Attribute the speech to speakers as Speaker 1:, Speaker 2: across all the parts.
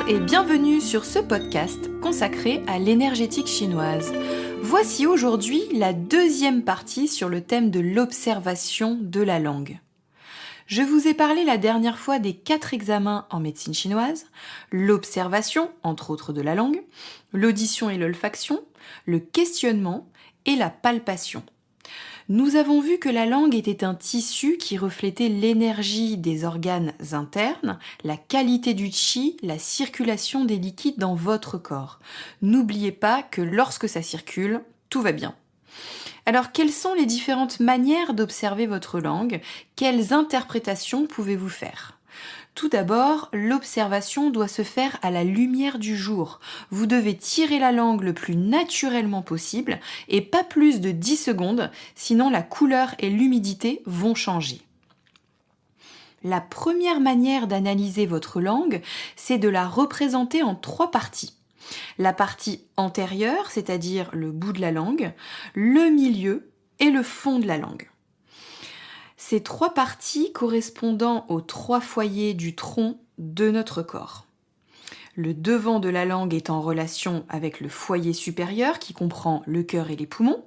Speaker 1: et bienvenue sur ce podcast consacré à l'énergétique chinoise. Voici aujourd'hui la deuxième partie sur le thème de l'observation de la langue. Je vous ai parlé la dernière fois des 4 examens en médecine chinoise, l'observation, entre autres de la langue, l'audition et l'olfaction, le questionnement et la palpation. Nous avons vu que la langue était un tissu qui reflétait l'énergie des organes internes, la qualité du qi, la circulation des liquides dans votre corps. N'oubliez pas que lorsque ça circule, tout va bien. Alors, quelles sont les différentes manières d'observer votre langue? Quelles interprétations pouvez-vous faire? Tout d'abord, l'observation doit se faire à la lumière du jour. Vous devez tirer la langue le plus naturellement possible et pas plus de 10 secondes, sinon la couleur et l'humidité vont changer. La première manière d'analyser votre langue, c'est de la représenter en 3 parties. La partie antérieure, c'est-à-dire le bout de la langue, le milieu et le fond de la langue. Ces 3 parties correspondant aux 3 foyers du tronc de notre corps. Le devant de la langue est en relation avec le foyer supérieur qui comprend le cœur et les poumons.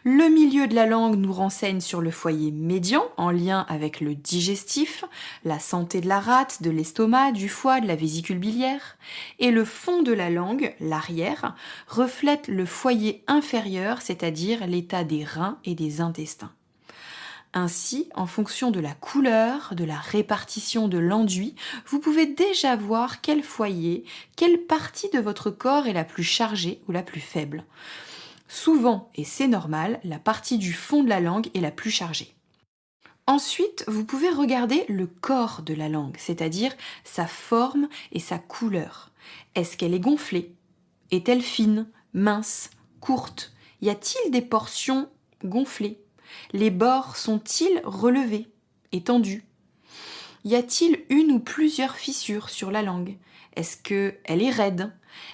Speaker 1: Le milieu de la langue nous renseigne sur le foyer médian en lien avec le digestif, la santé de la rate, de l'estomac, du foie, de la vésicule biliaire. Et le fond de la langue, l'arrière, reflète le foyer inférieur, c'est-à-dire l'état des reins et des intestins. Ainsi, en fonction de la couleur, de la répartition de l'enduit, vous pouvez déjà voir quel foyer, quelle partie de votre corps est la plus chargée ou la plus faible. Souvent, et c'est normal, la partie du fond de la langue est la plus chargée. Ensuite, vous pouvez regarder le corps de la langue, c'est-à-dire sa forme et sa couleur. Est-ce qu'elle est gonflée? Est-elle fine, mince, courte? Y a-t-il des portions gonflées? Les bords sont-ils relevés, étendus? Y a-t-il une ou plusieurs fissures sur la langue? Est-ce qu'elle est raide?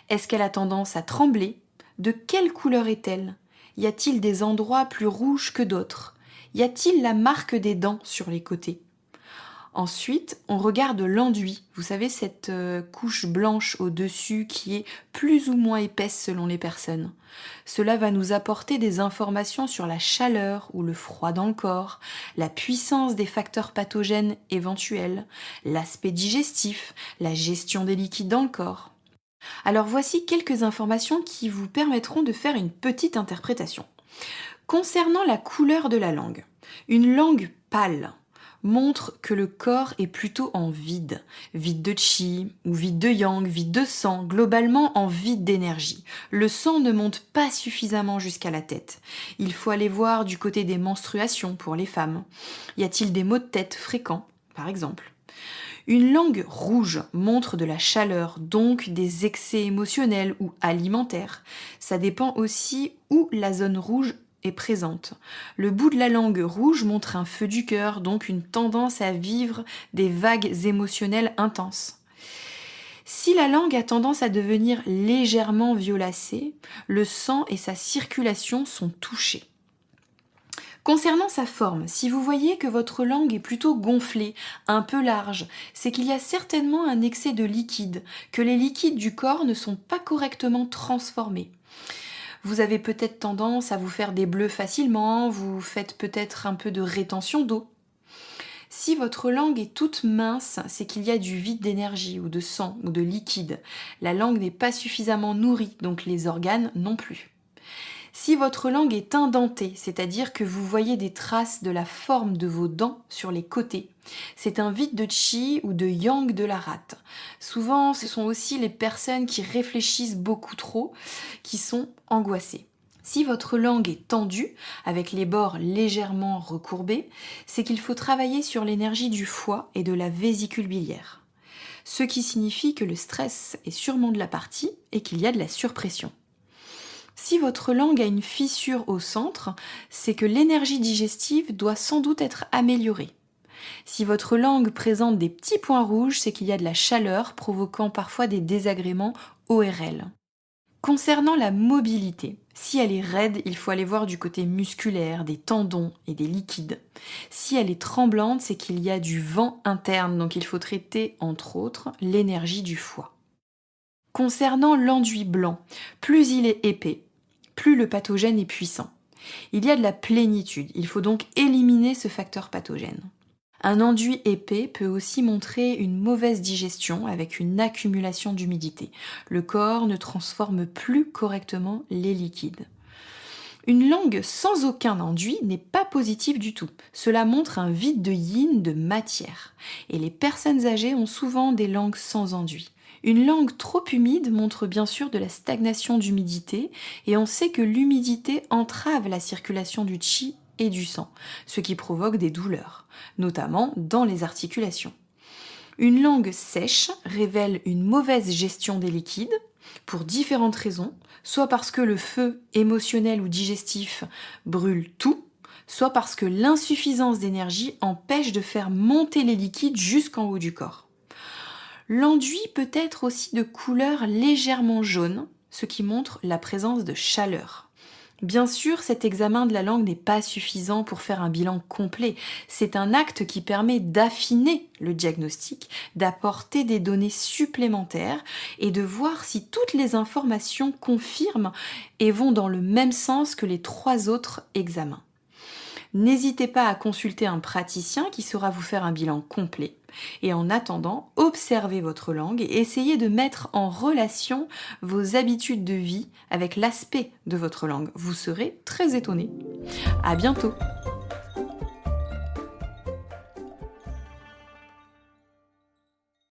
Speaker 1: Est-ce qu'elle a tendance à trembler? De quelle couleur est-elle? Y a-t-il des endroits plus rouges que d'autres? Y a-t-il la marque des dents sur les côtés? Ensuite, on regarde l'enduit. Vous savez, cette couche blanche au-dessus qui est plus ou moins épaisse selon les personnes. Cela va nous apporter des informations sur la chaleur ou le froid dans le corps, la puissance des facteurs pathogènes éventuels, l'aspect digestif, la gestion des liquides dans le corps. Alors voici quelques informations qui vous permettront de faire une petite interprétation. Concernant la couleur de la langue, une langue pâle montre que le corps est plutôt en vide, vide de qi ou vide de yang, vide de sang, globalement en vide d'énergie. Le sang ne monte pas suffisamment jusqu'à la tête. Il faut aller voir du côté des menstruations pour les femmes. Y a-t-il des maux de tête fréquents, par exemple? Une langue rouge montre de la chaleur, donc des excès émotionnels ou alimentaires. Ça dépend aussi où la zone rouge est présente. Le bout de la langue rouge montre un feu du cœur, donc une tendance à vivre des vagues émotionnelles intenses. Si la langue a tendance à devenir légèrement violacée, le sang et sa circulation sont touchés. Concernant sa forme, si vous voyez que votre langue est plutôt gonflée, un peu large, c'est qu'il y a certainement un excès de liquide, que les liquides du corps ne sont pas correctement transformés. Vous avez peut-être tendance à vous faire des bleus facilement, vous faites peut-être un peu de rétention d'eau. Si votre langue est toute mince, c'est qu'il y a du vide d'énergie ou de sang ou de liquide. La langue n'est pas suffisamment nourrie, donc les organes non plus. Si votre langue est indentée, c'est-à-dire que vous voyez des traces de la forme de vos dents sur les côtés, c'est un vide de qi ou de yang de la rate. Souvent, ce sont aussi les personnes qui réfléchissent beaucoup trop, qui sont angoissées. Si votre langue est tendue, avec les bords légèrement recourbés, c'est qu'il faut travailler sur l'énergie du foie et de la vésicule biliaire. Ce qui signifie que le stress est sûrement de la partie et qu'il y a de la surpression. Si votre langue a une fissure au centre, c'est que l'énergie digestive doit sans doute être améliorée. Si votre langue présente des petits points rouges, c'est qu'il y a de la chaleur provoquant parfois des désagréments ORL. Concernant la mobilité, si elle est raide, il faut aller voir du côté musculaire, des tendons et des liquides. Si elle est tremblante, c'est qu'il y a du vent interne, donc il faut traiter entre autres l'énergie du foie. Concernant l'enduit blanc, plus il est épais, plus le pathogène est puissant. Il y a de la plénitude, il faut donc éliminer ce facteur pathogène. Un enduit épais peut aussi montrer une mauvaise digestion avec une accumulation d'humidité. Le corps ne transforme plus correctement les liquides. Une langue sans aucun enduit n'est pas positive du tout. Cela montre un vide de yin, de matière. Et les personnes âgées ont souvent des langues sans enduit. Une langue trop humide montre bien sûr de la stagnation d'humidité et on sait que l'humidité entrave la circulation du qi et du sang, ce qui provoque des douleurs, notamment dans les articulations. Une langue sèche révèle une mauvaise gestion des liquides pour différentes raisons, soit parce que le feu émotionnel ou digestif brûle tout, soit parce que l'insuffisance d'énergie empêche de faire monter les liquides jusqu'en haut du corps. L'enduit peut être aussi de couleur légèrement jaune, ce qui montre la présence de chaleur. Bien sûr, cet examen de la langue n'est pas suffisant pour faire un bilan complet. C'est un acte qui permet d'affiner le diagnostic, d'apporter des données supplémentaires et de voir si toutes les informations confirment et vont dans le même sens que les 3 autres examens. N'hésitez pas à consulter un praticien qui saura vous faire un bilan complet. Et en attendant, observez votre langue et essayez de mettre en relation vos habitudes de vie avec l'aspect de votre langue. Vous serez très étonné. À bientôt!